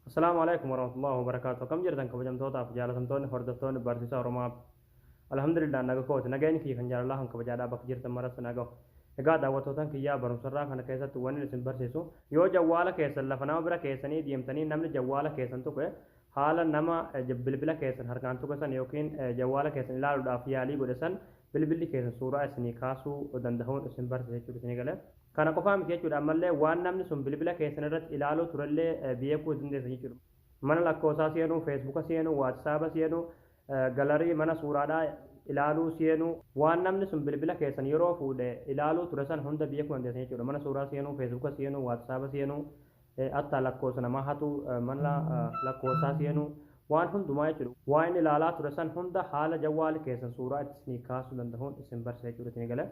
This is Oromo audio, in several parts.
السلام عليكم ورحمة الله وبركاته. كم جرتن كبجم توتا فجالة توني هردفتوني بارتيسا ورما الحمد لله نجا كوت نجاني في خنجر الله هم كبجادا بكجرت مرة سنجا إجا دعوتوتن كيا برمسرة خنا كيسة تواني لسن برسيسو يو جوالا كيسة لفنا وبرا كيسني ديمتني نمن جوالا كيسن توكه حالا نما جبل بلا كيسن هركان توكه سن يوكين جوالا كيسن لا دافيالي بدسن بلبلي كيسن سورة سني كاسو ودندهون اسم برسيسو سني قال kana qofaam jechuudha ammallee waan namni sun bilbila keessan irratti ilaaluu turellee beekuu dandeessa jechuudha mana lakkoosaa seenuu feesbuuka seenuu waatsaapa seenuu galarii mana suuraadhaa ilaaluu seenuu waan namni sun bilbila keessan yeroo fuudhe ilaaluu ture san hunda beekuu dandeessa jechuudha mana suuraa seenuu feesbuuka seenuu waatsaapa seenuu atta lakkoosa namaa hatu mana lakkoosaa seenuu waan hundumaa jechuudha waan ilaalaa ture san hunda haala jawwaali keessan suuraa itti kaasuu danda'uun isin barsiisa jechuudha isin galee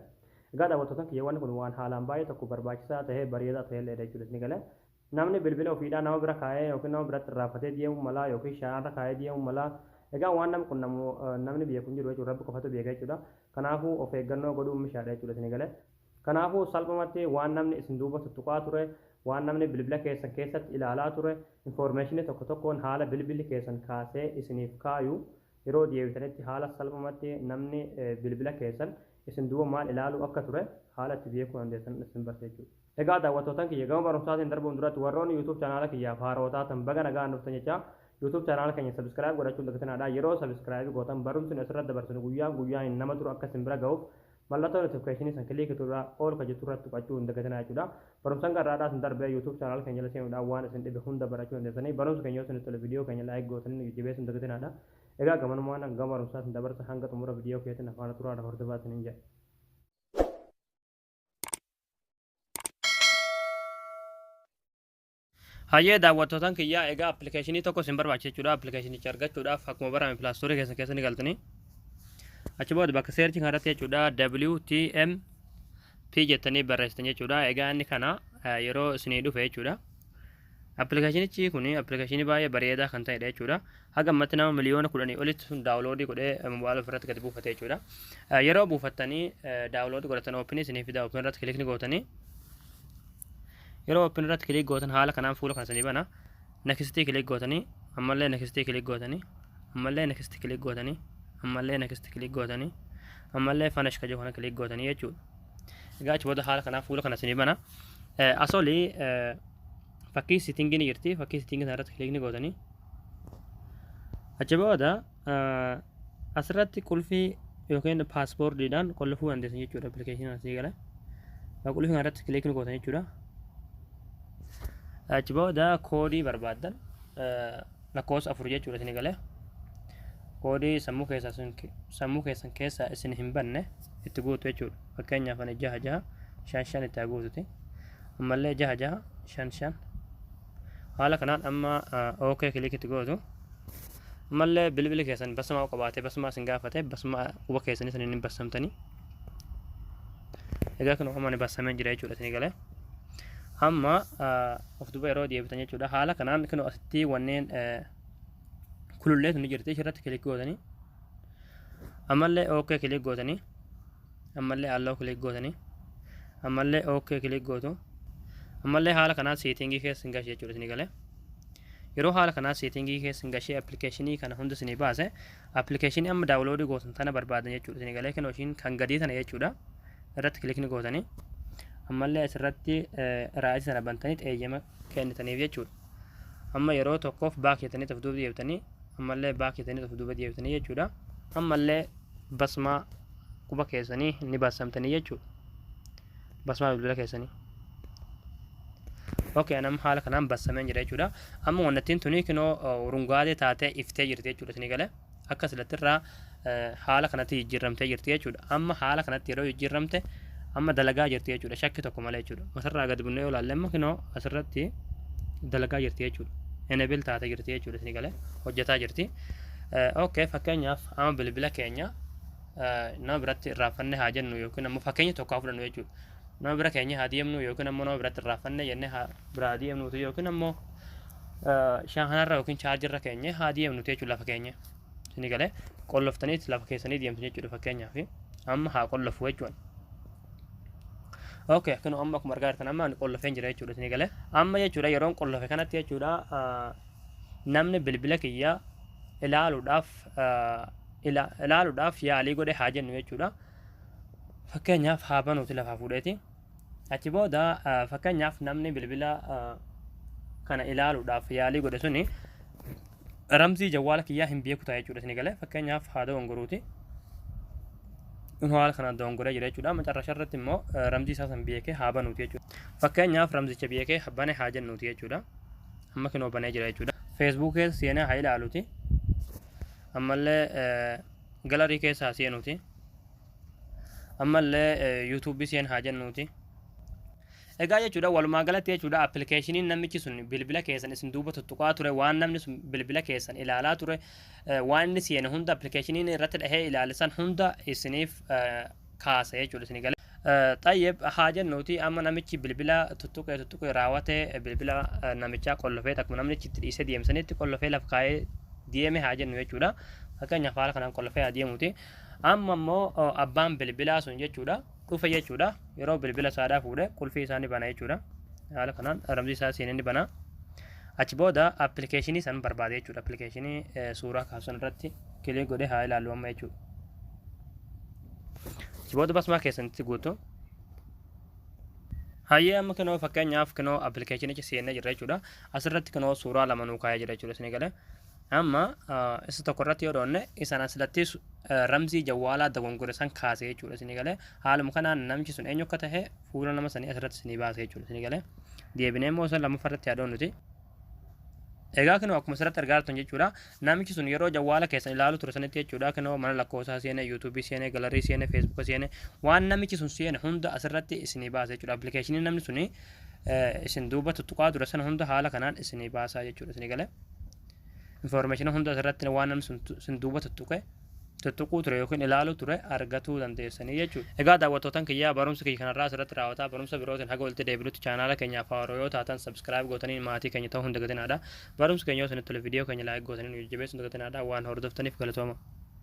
gada watotan kiyawan kun waan haalaan baay'ee tokko barbaachisaa ta'ee bareedaa ta'ee illee jechuudha ni gale namni bilbila ofiidhaa nama bira kaa'ee yookiin nama biratti raafatee deemu malaa yookiin shaanarra kaa'ee deemu malaa egaa waan namni kun namni biyya kun jiru jechuudha rabbi qofatu beeka jechuudha kanaafuu of eeggannoo godhuun mishaadha jechuudha ni gale kanaafuu salphumatti waan namni isin duuba tuttuqaa ture waan namni bilbila keessan keessatti ilaalaa ture infoormeeshinii tokko tokkoon haala bilbilli keessan kaasee isiniif kaayu yeroo deebitanitti haala salphumatti namni bilbila keessan isin duuba maal ilaaluu akka ture haala itti beekuu dandeessan isin barsiisuu. Egaa daawwattootaan kiyya gama barumsaatiin darbuun duratti warroonni YouTube chaanaala kiyyaaf haarootaa tan baga nagaan dhuftan jecha YouTube chaanaala keenya subscribe godhachuun dagatanadha. Yeroo subscribe gootan barumsi asirratti dabarsinu guyyaan nama turu akka isin bira ga'uuf mallattoo notification san kilikii turraa ol ka jettu irratti tuqachuu hin dagatanaa jechuudha. Barumsaan garraadhaa isin darbee YouTube chaanaala keenya la seenuudhaan waan isin dhibe hunda barachuu dandeessanii barumsa keenya yoo isin tole viidiyoo keenya laayik gootanii jabeessuun dagatanadha. Egaa gamanumaan gama barumsaatiin dabarsa hanga xumura viidiyoo keessatti afaan turaadha hordofaatiin hin jedhe. Hayyee daawwattootaan kiyyaa egaa appilikeeshinii tokko isin barbaachisa jechuudha. Appilikeeshinicha argachuudhaaf akkuma barame pilaastorii keessa ni galtanii achi booda bakka seerchii kanarratti jechuudha WTMP jettanii barreessitan jechuudha. Egaa inni kana yeroo isinii dhufe jechuudha. Appilikeeshinichi kun appilikeeshinii baay'ee bareedaa kan ta'edha jechuudha. Haga ammatti nama miliyoona 10 olitti sun daawuloodii godhee mobaayila ofirratti gadi buufate jechuudha. Yeroo buufattanii daawuloodii godhatan oopinii isinii fida oopinii irratti kilikni gootanii yeroo oopinii irratti kilik gootan haala kanaan fuula kana isinii bana nekistii kilik gootanii ammallee nekistii kilik gootanii ammallee nekistii kilik gootanii ammallee nekistii kilik gootanii ammallee fanash kajoo kana kilik gootanii jechuudha. Egaa achi booda haala kanaan fuula kana isinii bana asolii fakkii sitingii ni jirti fakkii sitingii irratti kilikni gootanii achi booda asirratti qulfii yookiin paaspoortiidhaan qollifuu dandeessan jechuudha. Appilikeeshinii asii gala qulfii kanarratti kilikni gootan jechuudha. Achi booda koodii barbaaddan lakkoofsa 4 jechuudha isin galee koodii sammuu keessan keessaa isin hin banne itti guutu jechuudha. Fakkeenyaaf ani 665 itti guututi ammallee 665 haala kanaan amma OK kilik itti gootu ammallee bilbili keessan basmaa qabaatee basmaa isin gaafate basmaa quba keessanii isin hin bassamtanii egaa kun amma ni bassamee jira jechuudha isin galee amma of duuba yeroo deebitan jechuudha. Haala kanaan kun asitti wanneen kululleetu ni jirti irratti kilik gootanii ammallee OK kilik gootanii ammallee alloo kilik gootanii ammallee OK kilik gootu ammallee haala kanaan seetingii keessa gashee jechuudha isin galee yeroo haala kanaan seetingii keessa gashee appilikeeshinii kana hunda isin baase appilikeeshinii amma daawuloodii gootan tana barbaadan jechuudha isin galee kan ishiin kan gadii tana jechuudha irratti kilikni gootanii ammallee asirratti raayii sana bantanii eeyyama kennitaniif jechuudha. Amma yeroo tokkoof baak jettanii of duuba deebitanii ammallee baak jettanii of duuba deebitanii jechuudha. Ammallee basmaa quba keessanii ni bassamtanii jechuudha. Basmaa bilbila keessanii. Okay, nam haala kanaan bassameen jira jechuudha. Amma wannattiin tuni kinoo urungaatee taatee iftee jirti jechuudha isin galee akka silattirraa haala kanatti jijjiiramtee jirti jechuudha. Amma haala kanatti yeroo jijjiiramte amma dalagaa jirti jechuudha. Shakki tokko malee jechuudha. Asirraa gad bunnee yoo ilaalle amma kinoo asirratti dalagaa jirti jechuudha. Enable taatee jirti jechuudha isin galee hojjetaa jirti. Okay, fakkeenyaaf amma bilbila keenya nama biratti irraafannee haa jennu yookiin ammoo fakkeenya tokko haa fudhannu jechuudha. Nama bira keenya haa deemnu yookiin ammoo nama biratti irraafannee jennee biraa deemnuuti yookiin ammoo shaanarra yookiin chaarjirra keenya haa deemnuuti jechuudha lafa keenya. Isin galee qolloftaniit lafa keessanii deemtu jechuudha fakkeenyaaf amma haa qollofu jechuudha. Okay, kun amma akkuma argaa jirtan amma qollofeen jira jechuudha isin galee amma jechuudha yeroon qollofe kanatti jechuudha namni bilbila kiyya ilaaluudhaaf yaalii godhe haa jennu jechuudha. Fakkeenyaaf haa banuuti lafaa fuudheeti. Achi booda fakkeenyaaf namni bilbila kana ilaaluudhaaf yaalii godhe suni ramzii jawwaala kiyyaa hin beeku ta'a jechuudha. Isin galee fakkeenyaaf haa dogongoruuti. Haala kana dogongoree jira jechuudha. Macarrashaa irratti immoo ramzii isaa san beekee haa banuuti jechuudha. Fakkeenyaaf ramzicha beekee bane haa jennuuti jechuudha. Amma kinoo banee jira jechuudha. Facebook keessa seenee haa ilaaluuti. Ammallee galarii keessa haa seenuuti. Ammallee YouTube seen haa jennuuti. Egaa jechuudha walumaa galatti jechuudha appilikeeshiniin namichi sun bilbila keessan isin duuba tuttuqaa ture waan namni sun bilbila keessan ilaalaa ture waan inni seene hunda appilikeeshiniin irratti dhahee ilaalisan hunda isiniif kaasa jechuudha isin galee. Xayyib haa jennuuti amma namichi bilbila tuttuqee raawwatee bilbila namichaa qollofee akkuma namichi itti dhiisee deemsanitti qollofee lafa kaa'ee deeme haa jennu jechuudha. Fakkeenyaaf haala kanaan qollofee haa deemuuti. Amma immoo abbaan bilbilaa sun jechuudha dhufe jechuudha yeroo bilbila isaadhaa fuudhee qulfii isaa ni bana jechuudha. Haala kanaan ramzii isaa seenee ni bana. Achi booda appilikeeshinii san barbaade jechuudha. Appilikeeshinii suuraa kaasan irratti kilik godhee haa ilaallu amma jechuudha. Achi booda basmaa keessanitti guutu. Hayyee amma kanoo fakkeenyaaf kanoo appilikeeshinicha seenee jira jechuudha. Asirratti kanoo suuraa lama nuu kaa'ee jira jechuudha isin galee. Amma isa tokko irratti yoo doonne isaan asirratti ramzii jawwaalaa dogongore san kaase jechuudha isin galee. Haaluma kanaan namichi sun eenyu akka tahe fuula nama sanii asirratti isin baase jechuudha isin galee. Deebinee immoo isa lamaffaarratti yaadoon nuti. Egaa kanoo akkuma asirratti argaa jirtan jechuudha. Namichi sun yeroo jawwaala keessan ilaalu ture sanitti jechuudha kanoo mana lakkoofsaa seene, YouTube seene, galarii seene, Facebook seene waan namichi sun seene hunda asirratti isin baase jechuudha. Appilikeeshiniin namni suni isin duuba tuttuqaa ture sana hunda haala kanaan isin baasaa jechuudha isin galee. Information hunda asirratti waan namni sun duuba tuttuquu ture yookiin ilaaluu ture argatuu dandeessanii jechuudha. Egaa daawwattootaan kiyyaa barumsa kiyya kanarraa asirratti raawwataa barumsa birootiin haga walitti deebilutti chaanaala keenyaaf haaroo yoo taatan subscribe gootanii maatii keenya ta'uu hin dagatinaadha. Barumsa keenya yoo isinitti tole viidiyoo keenya laayik gootanii nu jajjabeessu hin dagatinaadha waan hordoftaniif galatooma.